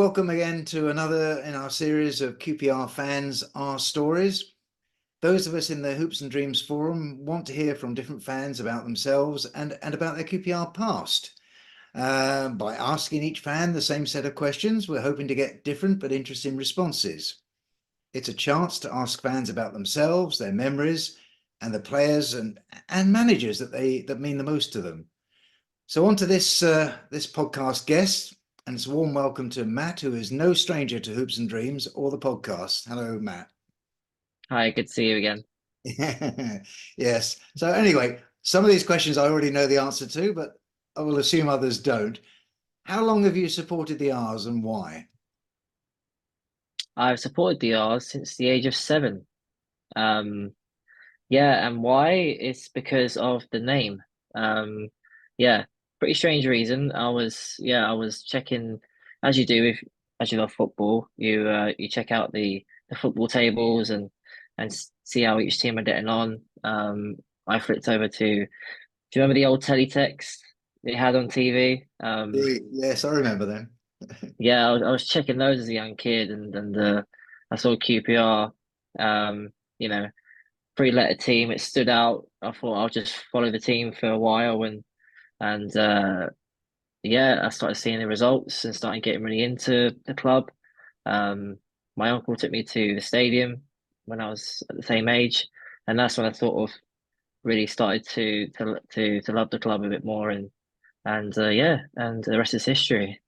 welcome again to another in our series of QPR Fans, Our Stories. Those of us in the Hoops and Dreams forum want to hear from different fans about themselves and about their QPR past. By asking each fan the same set of questions, we're hoping to get different but interesting responses. It's a chance to ask fans about themselves, their memories, and the players and managers that mean the most to them. So on to this podcast guest, and it's a warm welcome to Matt, who is no stranger to Hoops and Dreams or the podcast. Hello, Matt. Hi, good to see you again. Yes. So anyway, some of these questions I already know the answer to, but I will assume others don't. How long have you supported the R's and why? I've supported the R's since the age of 7. Um, yeah, and why? It's because of the name. Um, yeah, pretty strange reason. I was checking, as you do if as you love football, you check out the football tables and see how each team are getting on. I flipped over to, do you remember the old teletext they had on TV? Yes, I remember them. Yeah, I was checking those as a young kid, and I saw QPR, um, you know, three-letter team. It stood out. I thought I'll just follow the team for a while, and yeah, I started seeing the results and started getting really into the club. Um, my uncle took me to the stadium when I was at the same age, and that's when I sort of really started to love the club a bit more, and yeah, and the rest is history.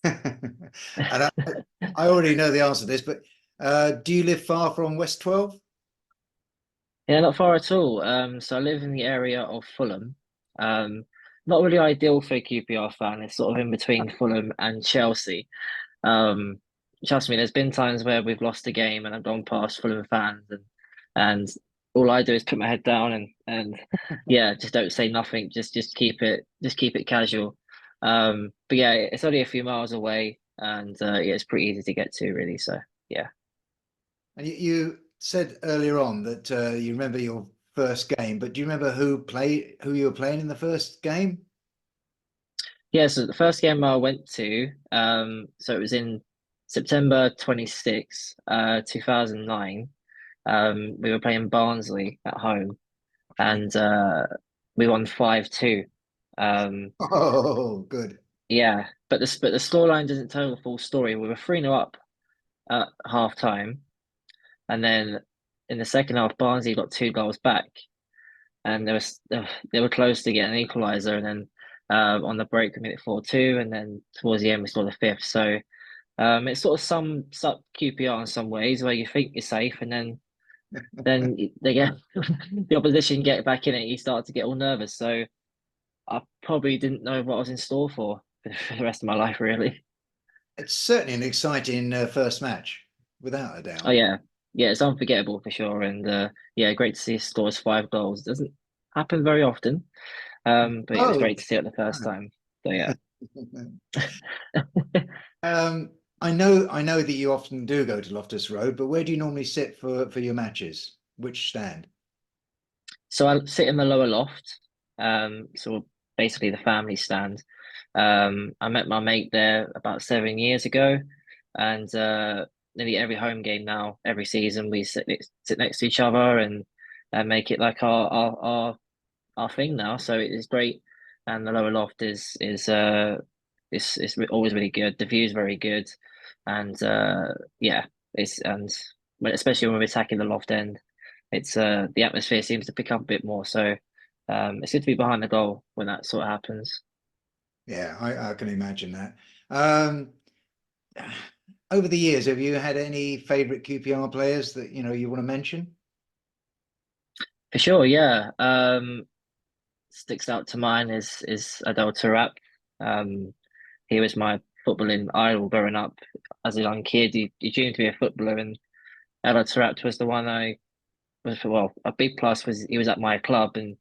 And I already know the answer to this, but do you live far from West 12? Yeah, not far at all. So I live in the area of Fulham. Not really ideal for a QPR fan. It's sort of in between Fulham and Chelsea. Um, Trust me, there's been times where we've lost a game and I've gone past Fulham fans and all I do is put my head down and yeah, just don't say nothing. Just keep it casual. But yeah, it's only a few miles away and yeah, it's pretty easy to get to really. So yeah. And you said earlier on that you remember your first game, but do you remember who you were playing in the first game? Yeah, so the first game I went to, so it was in September 26th, 2009. We were playing Barnsley at home and we won 5-2. Um, Oh, good. yeah, but the scoreline doesn't tell the full story. We were 3-0 up at half time, and then in the second half, Barnsley got 2 goals back, and they were close to getting an equaliser, and then on the break we made it 4-2, and then towards the end we scored the fifth. So it sort of sums up QPR in some ways, where you think you're safe, and then they get the opposition get back in it. You start to get all nervous. So I probably didn't know what I was in store for the rest of my life, really. It's certainly an exciting first match, without a Oh doubt. yeah, yeah, it's unforgettable for sure, and yeah, great to see us score 5 goals. Doesn't happen very often, but it was Oh, great to see it the first time. So yeah. um, I know that you often do go to Loftus Road, but where do you normally sit for your matches? Which stand? So I sit in the lower loft, so basically the family stand. I met my mate there about 7 years ago, and nearly every home game now, every season, we sit next to each other and make it like our thing now. So it is great, and the lower loft is always really good. The view is very good, and yeah, especially when we're attacking the loft end, it's the atmosphere seems to pick up a bit more. So it's good to be behind the goal when that sort of happens. Yeah, I can imagine that. Um, over the years, have you had any favorite QPR players that you want to mention? For sure, yeah. Sticks out to mind is Adel Taarabt. Um, he was my footballing idol growing up as a young kid. He dreamed to be a footballer, and Adel Taarabt was the one I was. Well, a big plus was he was at my club, and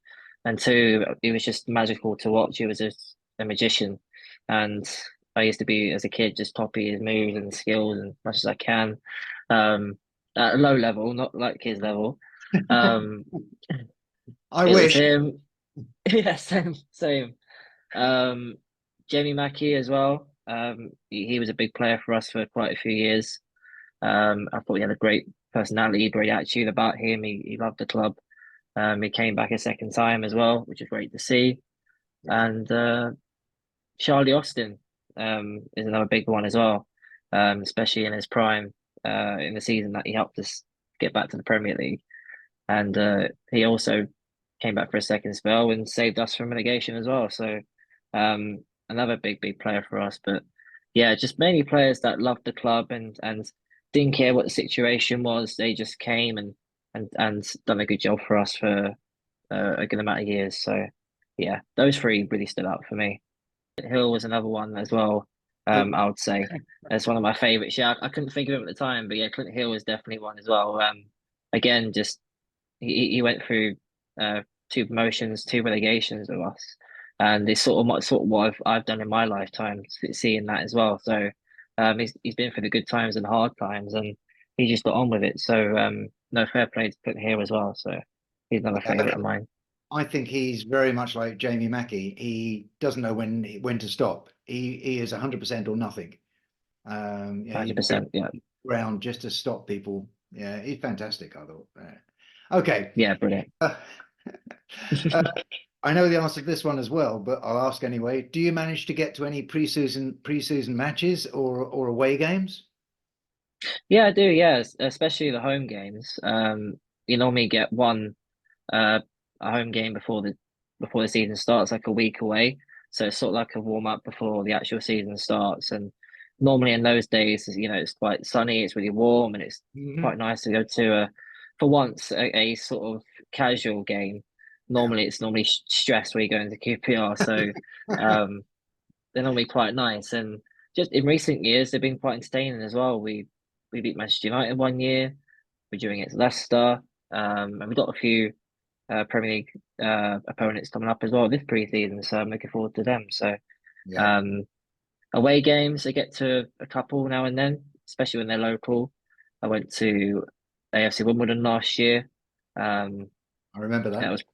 two, he was just magical to watch. He was just a magician, and I used to be as a kid just copy his moves and skills as much as I can, um, at a low level, not like his level. Um, I it was wish. him. Yeah, same. Um, Jamie Mackie as well. He was a big player for us for quite a few years. I thought he had a great personality, great attitude about him. He loved the club. He came back a second time as well, which is great to see. Yeah. And Charlie Austin is another big one as well, especially in his prime in the season that he helped us get back to the Premier League. And he also came back for a second spell and saved us from relegation as well. So another big player for us. But yeah, just mainly players that loved the club and didn't care what the situation was. They just came and done a good job for us for a good amount of years. So yeah, those three really stood out for me. Hill was another one as well. Oh, I would say that's one of my favorites. Yeah, I couldn't think of him at the time, but yeah, Clint Hill was definitely one as well. Again, just he went through two promotions, two relegations with us, and it's sort of what I've done in my lifetime, seeing that as well. So he's been through the good times and hard times, and he just got on with it. So no, fair play to Clint Hill as well. So he's another yeah. favorite of mine. I think he's very much like Jamie Mackie. He doesn't know when to stop. He is 100% or nothing. Yeah, he's very 100%. Yeah, ground just to stop people. Yeah, he's fantastic, I thought. Okay. yeah, brilliant. Uh, uh, I know the answer to this one as well, but I'll ask anyway. Do you manage to get to any preseason matches or away games? Yeah, I do. Yeah, especially the home games. You normally get one uh a home game before the season starts, like a week away. So it's sort of like a warm up before the actual season starts. And normally in those days, it's quite sunny, it's really warm, and it's quite Hmm. nice to go to for once, a sort of casual game. Yeah. Normally it's normally stress where you go into QPR. So um, they're normally quite nice. And just in recent years, they've been quite entertaining as well. We beat Manchester United one year. We're doing it against Leicester. And we've got a few Premier League opponents coming up as well this pre-season, so I'm looking forward to them. So Yeah. um, away games, I get to a couple now and then, especially when they're local. I went to AFC Wimbledon last year. Um, I remember that that. was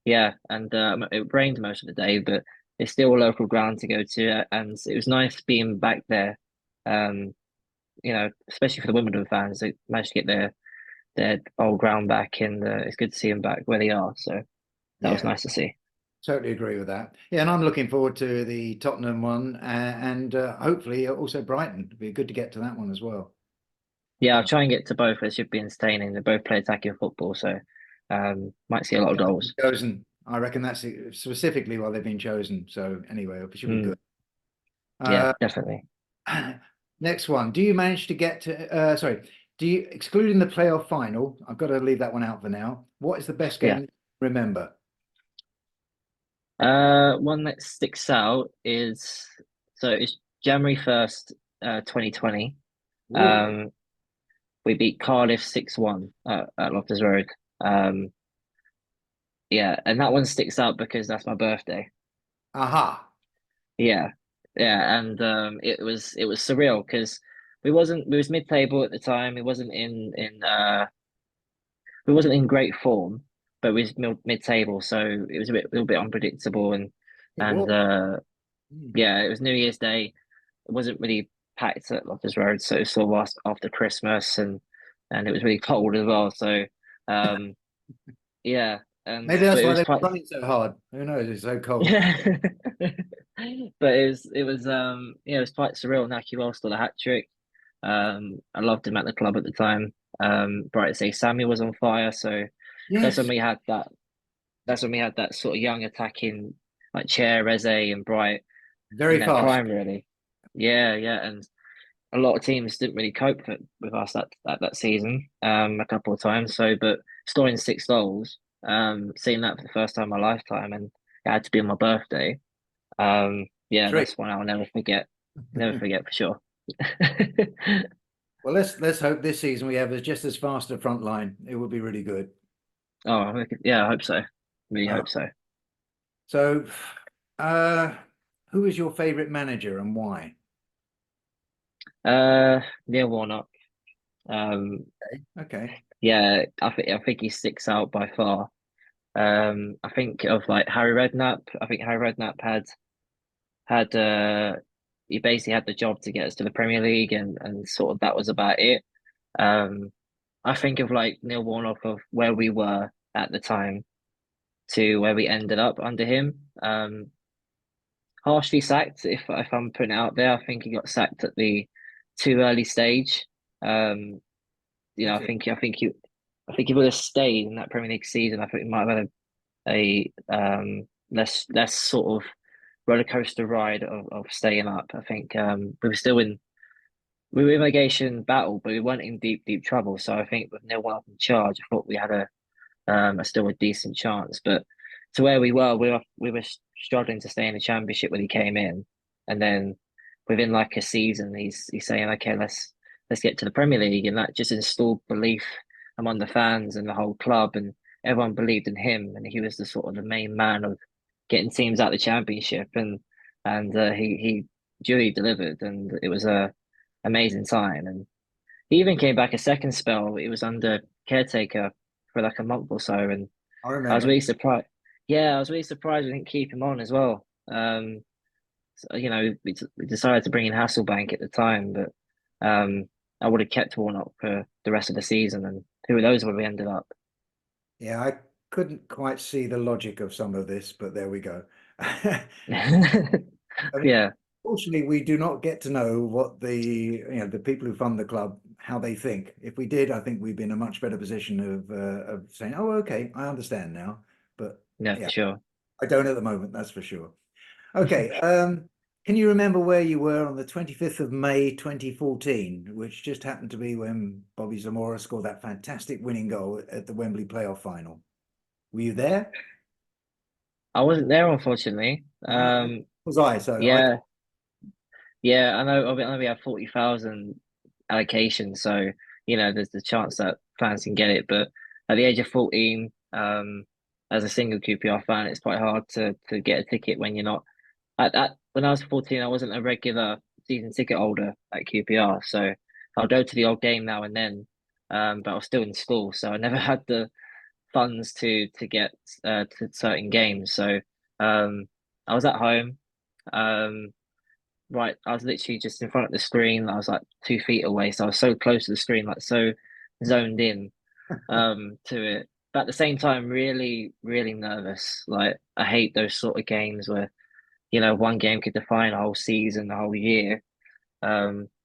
Yeah, and it rained most of the day, but it's still a local ground to go to, and it was nice being back there. Um, especially for the Wimbledon fans, they managed to get their old ground back, and it's good to see them back where they are. So that was Yeah. nice to see. Totally agree with that. Yeah, and I'm looking forward to the Tottenham one and hopefully also Brighton. It'd be good to get to that one as well. Yeah, I'll So try and get to both. It should be entertaining. They both play attacking football, so might see a lot of goals. chosen. I reckon that's specifically why they've been chosen. So anyway, it should be Mm, good. yeah, Uh, definitely. next one. Do you manage to get to? Sorry. Do you excluding the playoff final? I've got to leave that one out for now. What is the best game Yeah. you remember? One that sticks out is it's January 1st, 2020. Ooh. Um, we beat Cardiff 6-1 at Loftus Road. Um, yeah, and that one sticks out because that's my birthday. Aha. Yeah, yeah, and it was surreal because we was mid-table at the time. We wasn't in great form, but we was mid-table, so it was a little bit unpredictable It and was. Mm. yeah, it was New Year's Day. It wasn't really packed at Loftus Road, so it was sort of after Christmas and it was really cold as well. So um, yeah, Maybe but that's it why was they're quite trying so hard. Who knows? It's so cold. yeah. But it was quite surreal. Naki Wells got a hat trick. I loved him at the club at the time. Bright to say Sammy was on fire, so that's when Yes. we had that that's when we had that sort of young attacking like Chair, Reze and Bright in Very their fast. prime really. Yeah, yeah. And a lot of teams didn't really cope with us that season, a couple of times. So but scoring 6 goals, seeing that for the first time in my lifetime and it had to be on my birthday. Yeah, Trick. that's one I'll never forget. Never forget for sure. Well, let's hope this season we have just as fast a front line. It would be really good. Yeah, I hope so. Really Uh, hope so. so, uh, who is your favorite manager and why? Neil Warnock. Um, Okay. yeah, I think he sticks out by far. I think of like Harry Redknapp. I think Harry Redknapp had he basically had the job to get us to the Premier League, and sort of that was about it. Um, I think of like Neil Warnock of where we were at the time to where we ended up under him. Harshly sacked, if I'm putting it out there. I think he got sacked at the too early stage. Um, That's it. I think he would have stayed in that Premier League season. I think we might have had less sort of roller coaster ride of staying up. I think we were still in we were in relegation battle, but we weren't in deep trouble. So I think with no one up in charge, I thought we had a still a decent chance. But to where we were struggling to stay in the championship when he came in, and then within like a season, he's saying, okay, let's get to the Premier League, and that just installed belief among the fans and the whole club, and everyone believed in him, and he was the sort of the main man of getting teams out of the championship, and he duly delivered, and it was a amazing time, and he even came back a second spell. It was under caretaker for like a month or so, and I I was remember. really surprised. Yeah, I was really surprised we didn't keep him on as well. So, we decided to bring in Hasselbank at the time, but I would have kept Warnock for the rest of the season, and who knows where we ended up. Yeah, I couldn't quite see the logic of some of this, but there we go. I mean, Yeah, fortunately, we do not get to know what the people who fund the club, how they think. If we did, I think we'd be in a much better position of saying, "Oh, okay, I understand now." But no, yeah, for sure. I don't at the moment, that's for sure. Okay, can you remember where you were on the 25th of May 2014, which just happened to be when Bobby Zamora scored that fantastic winning goal at the Wembley playoff final? Were you there? I wasn't there, unfortunately. Was I? So I Yeah, yeah, I know we have 40,000 allocation, so there's the chance that fans can get it. But at the age of 14, as a single QPR fan, it's quite hard to get a ticket when you're not when I was 14, I wasn't a regular season ticket holder at QPR, so I'll go to the old game now and then. But I was still in school, so I never had the funds to get to certain games. So um, I was at home. Um, right, I was literally just in front of the screen. I was like 2 feet away, so I was so close to the screen, like so zoned in to it. But at the same time, really, really nervous. Like I hate those sort of games where one game could define a whole season, a whole year.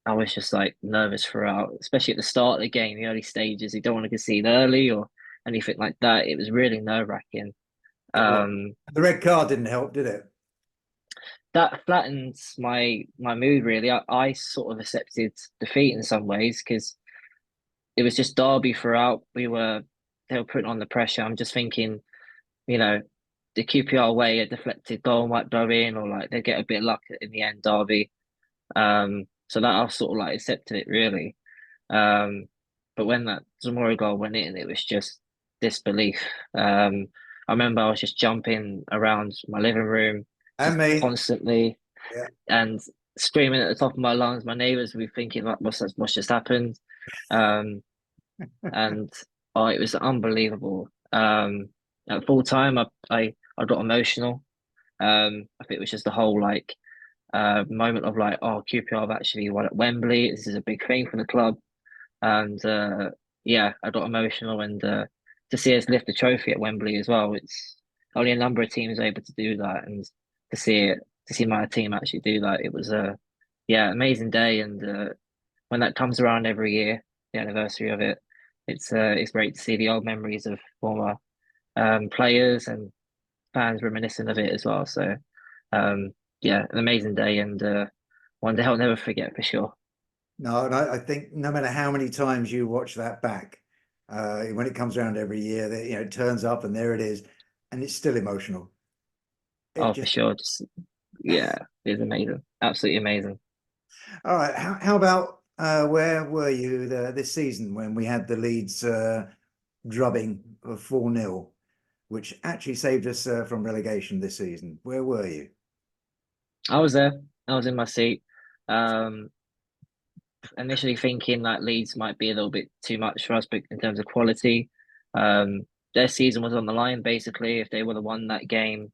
I was just like nervous throughout, especially at the start of the game, the early stages. You don't want to concede early or anything like that. It was really nerve-wracking. it was. Um, The red card didn't help, did it? that flattened my mood really. I sort of accepted defeat in some ways because it was just Derby throughout. They were putting on the pressure. I'm just thinking, you know, the QPR way, a deflected goal might go in, or like they get a bit of luck in the end, Derby. So that I sort of like accepted it really. Um, but when that Zamora goal went in, it was just disbelief. I remember I was just jumping around my living room, And just me. constantly Yeah. and screaming at the top of my lungs. My neighbours would be thinking like, what's just happened? Um, and oh, it was unbelievable. At full time, I got emotional. I think it was just the whole like moment of like, oh, QPR have actually won at Wembley. This is a big thing for the club, and yeah, I got emotional, and to see us lift the trophy at Wembley as well. It's only a number of teams are able to do that, and to see my team actually do that, it was a yeah amazing day. And when that comes around every year, the anniversary of it, it's great to see the old memories of former players and fans reminiscing of it as well. So um, yeah, an amazing day, and one day I'll never forget for sure. No, and I think no matter how many times you watch that back, when it comes around every year, that it turns up and there it is, and it's still emotional. It Oh, for just sure. Just yeah, it's amazing. Absolutely amazing. all right. How about where were you this season when we had the Leeds drubbing of 4-0, which actually saved us from relegation this season? Where were you? I was there. I was in my seat. Um, Initially thinking that Leeds might be a little bit too much for us, but in terms of quality, um, their season was on the line. Basically, if they would have won that game,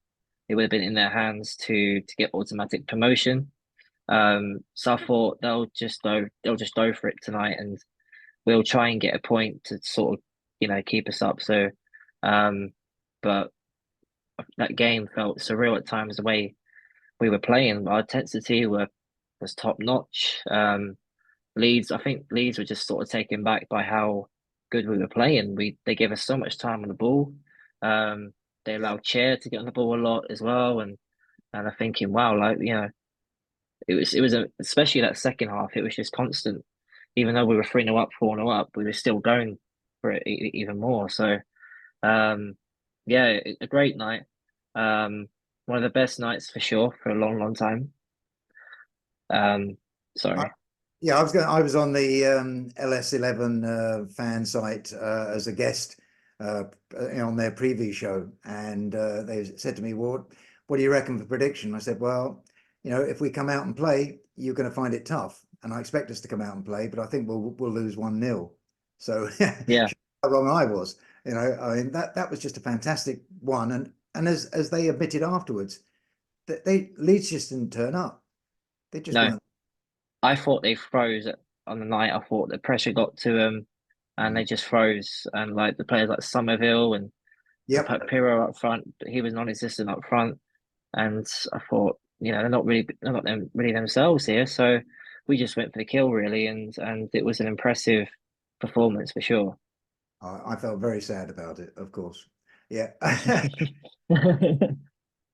it would have been in their hands to get automatic promotion. So I thought they'll just go for it tonight, and we'll try and get a point to sort of, keep us up. So, um, but that game felt surreal at times the way we were playing. Our intensity was top notch. I think Leeds were just sort of taken back by how good we were playing. They gave us so much time on the ball. Um, they Yeah. allowed Chair to get on the ball a lot as well, and I'm thinking, wow, like especially that second half, it was just constant. Even though we were 3-0 up, 4-0 up, we were still going for it even more. So, um, yeah, a great night. Um, one of the best nights for sure for a long, long time. Um, I, sorry. yeah, I was on the LS11 fan site as a guest on their preview show, and they said to me, "Well, what do you reckon for prediction?" I said, "Well, if we come out and play, you're going to find it tough, and I expect us to come out and play, but I think we'll lose 1-0." So Yeah, how wrong I was. I mean that was just a fantastic one, and as they admitted afterwards, that they Leeds just didn't turn up. They just no, weren't. I thought they froze on the night. I thought the pressure got to them, and Mm. they just froze. And like the players like Somerville and we Yep. put Pirro up front, but he was non-existent up front. And I thought, they're not them really themselves here. So we just went for the kill really, and it was an impressive performance for sure. I felt very sad about it, of course. Yeah.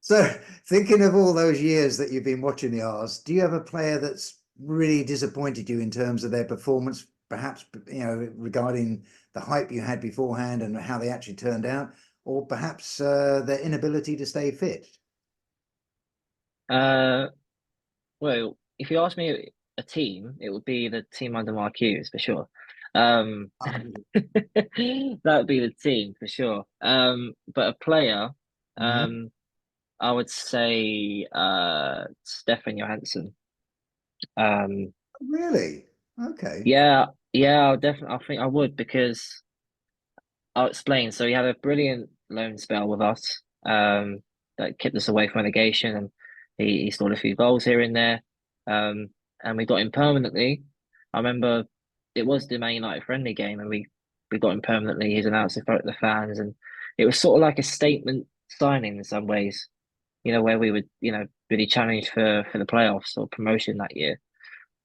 So, thinking of all those years that you've been watching the R's, do you have a player that's really disappointed you in terms of their performance, perhaps, regarding the hype you had beforehand and how they actually turned out, or perhaps their inability to stay fit? Uh, well, if you ask me a team, it would be the team under Mark Hughes for sure. Um, that would be the team for sure. But a player, Mhm. um, I would say Stefan Johansson. Um, Really? Okay. yeah, yeah, I'll definitely. I think I would because I'll explain. So he had a brilliant loan spell with us, that kept us away from relegation, and he scored a few goals here and there. Um, and we got him permanently. I remember it was the Man United friendly game, and we got him permanently. He's announced in front of the fans, and it was sort of like a statement signing in some ways. Where we would, really challenge for the playoffs or promotion that year.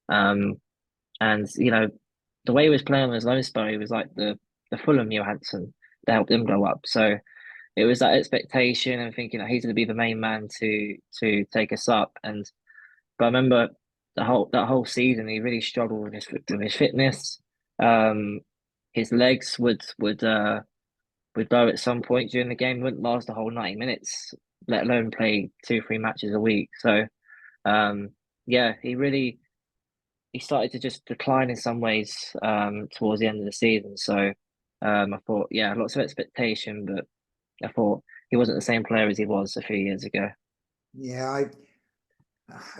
Um, and the way he was playing on his loan spell, he was like the Fulham Johansson to help them go up. So it was that expectation and thinking that he's going to be the main man to take us up. And but I remember that whole season he really struggled with his fitness. Um, his legs would go at some point during the game. He wouldn't last the whole 90 minutes, let alone play 2-3 matches a week. So yeah, he started to just decline in some ways towards the end of the season. So I thought, yeah, lots of expectation, but I thought he wasn't the same player as he was a few years ago. Yeah,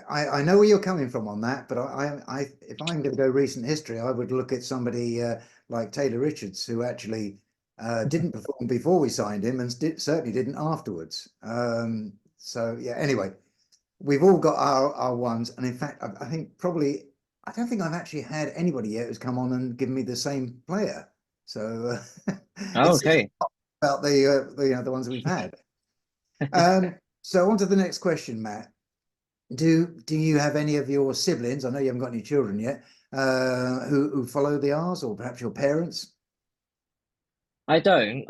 I know where you're coming from on that, but if I'm going to go recent history, I would look at somebody like Taylor Richards, who actually didn't perform before we signed him, and certainly didn't afterwards. So yeah. Anyway, we've all got our ones, and in fact, I think probably I don't think I've actually had anybody yet who's come on and given me the same player. So Oh, it's okay. about the ones we've had. So on to the next question, Matt. Do you have any of your siblings? I know you haven't got any children yet, who follow the R's, or perhaps your parents? I don't.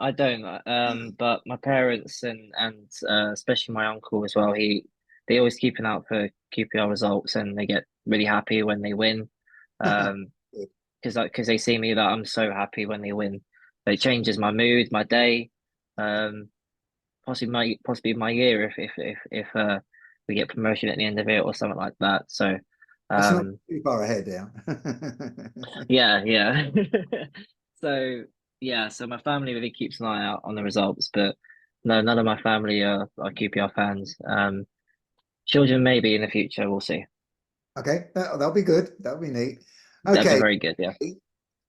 But my parents and especially my uncle as well. They always keep an eye out for QPR results, and they get really happy when they win. Um, because they see me that I'm so happy when they win. It changes my mood, my day, um, possibly my year if we get promotion at the end of it or something like that. So, That's not um, too far ahead now. yeah, yeah. So yeah, so my family really keeps an eye out on the results, but no, none of my family are QPR fans. Children maybe in the future, we'll see. Okay, that'll be good. That'll be neat. That'd be Okay, very good, yeah.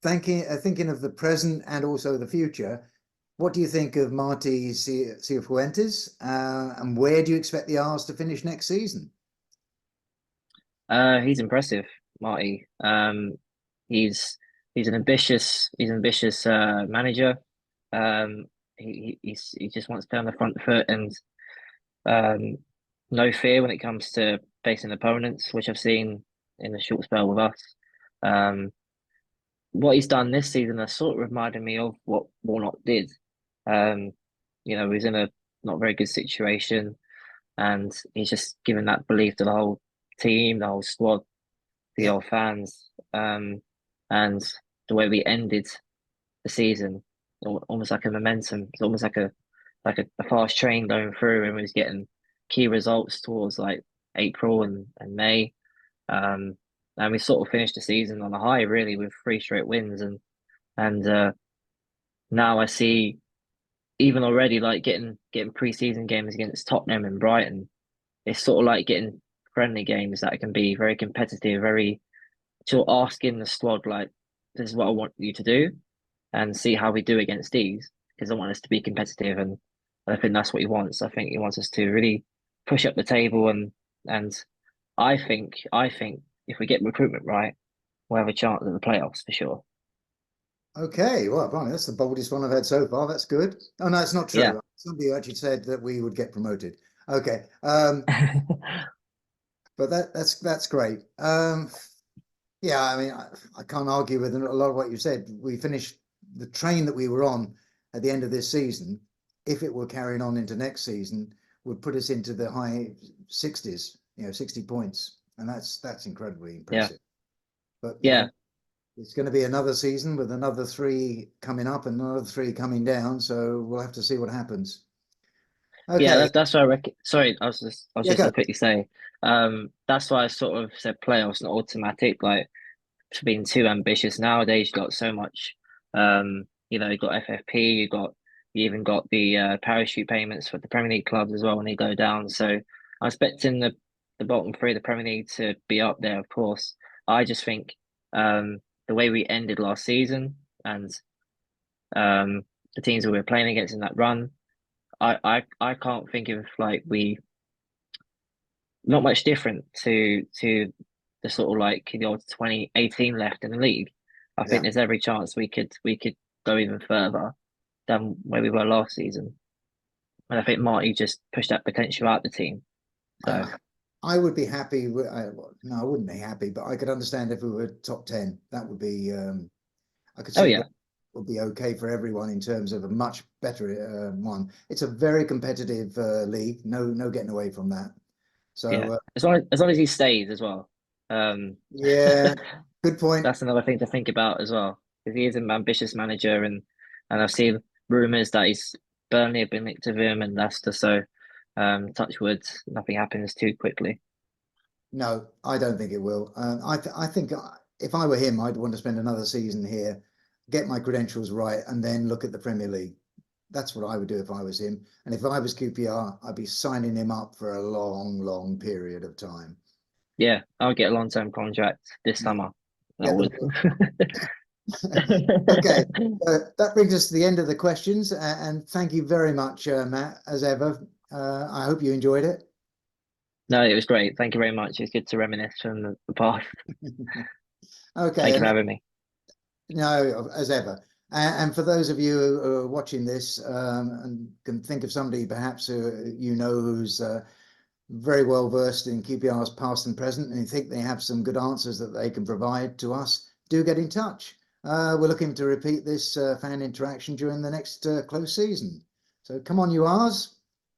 thinking of the present and also the future, what do you think of Marty Cifuentes, and where do you expect the R's to finish next season? He's impressive, Marty. He's he's an ambitious manager. Um, he just wants to play on the front foot and um, no fear when it comes to facing opponents, which I've seen in the short spell with us. Um, what he's done this season has sort of reminded me of what Warnock did. Um, he was in a not very good situation, and he's just given that belief to the whole team, the whole squad, the Yeah. old fans, and the way we ended the season, almost like a momentum. It's almost like a fast train going through, and we was getting key results towards like April and May. Um, and we sort of finished the season on a high, really, with 3 straight wins, and now I see even already like getting preseason games against Tottenham and Brighton. It's sort of like getting friendly games that can be very competitive, very sort of asking the squad like, "This is what I want you to do," and see how we do against these. Because I want us to be competitive, and I think that's what he wants. I think he wants us to really push up the table, and I think if we get recruitment right, we'll have a chance at the playoffs for sure. Okay, well, blimey, that's the boldest one I've had so far. That's good. Oh no, it's not Yeah, true. Somebody actually said that we would get promoted. Okay, but that's great. Yeah, I mean, I can't argue with a lot of what you said. We finished the train that we were on at the end of this season. If it were carrying on into next season, would put us into the high 60s, 60 points, and that's incredibly yeah, impressive. But yeah. it's going to be another season with another 3 coming up and another 3 coming down. So we'll have to see what happens. Yeah, Okay, that's why I reckon. Sorry, I was yeah, just go. gonna quickly say, that's why I sort of said playoffs not automatic. Like for being too ambitious nowadays, you got so much. You got FFP, you even got the parachute payments for the Premier League clubs as well when they go down. So I'm expecting the bottom 3 of the Premier League to be up there. Of course, I just think the way we ended last season and the teams that we were playing against in that run. I can't think of like we not much different to the sort of like the old 2018 left in the league. I think Yeah. there's every chance we could go even further than where we were last season. And I think Marty just pushed that potential out the team. So I, I would be happy with, well, no, I wouldn't be happy, but I could understand if we were top 10. That would be, I could oh see yeah, that would be okay for everyone in terms of a much better one. It's a very competitive league. No getting away from that. yeah. So As long as he stays as well. Um yeah, good point. that's another thing to think about as well. Because he is an ambitious manager and I've seen rumours that he's Burnley have been linked to him and Leicester, so touch wood, nothing happens too quickly. No, I don't think it will. I think if I were him, I'd want to spend another season here, get my credentials right, and then look at the Premier League. That's what I would do if I was him. And if I was QPR, I'd be signing him up for a long period of time. Yeah, I'll get a long-term contract this Yeah, summer. I get the would. work. Okay, that brings us to the end of the questions. And thank you very much, Matt, as ever. I hope you enjoyed it. No, it was great. Thank you very much. It's good to reminisce from the past. Okay, Thank you for and having me. no, as ever. And for those of you who are watching this and can think of somebody perhaps who you know who's very well versed in QPR's past and present and you think they have some good answers that they can provide to us, do get in touch. We're looking to repeat this fan interaction during the next close season. So come on, you R's,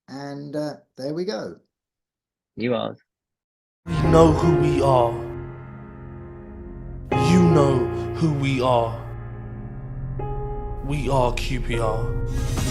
and there we go. You are. We know who we are. You know who we are. We are QPR.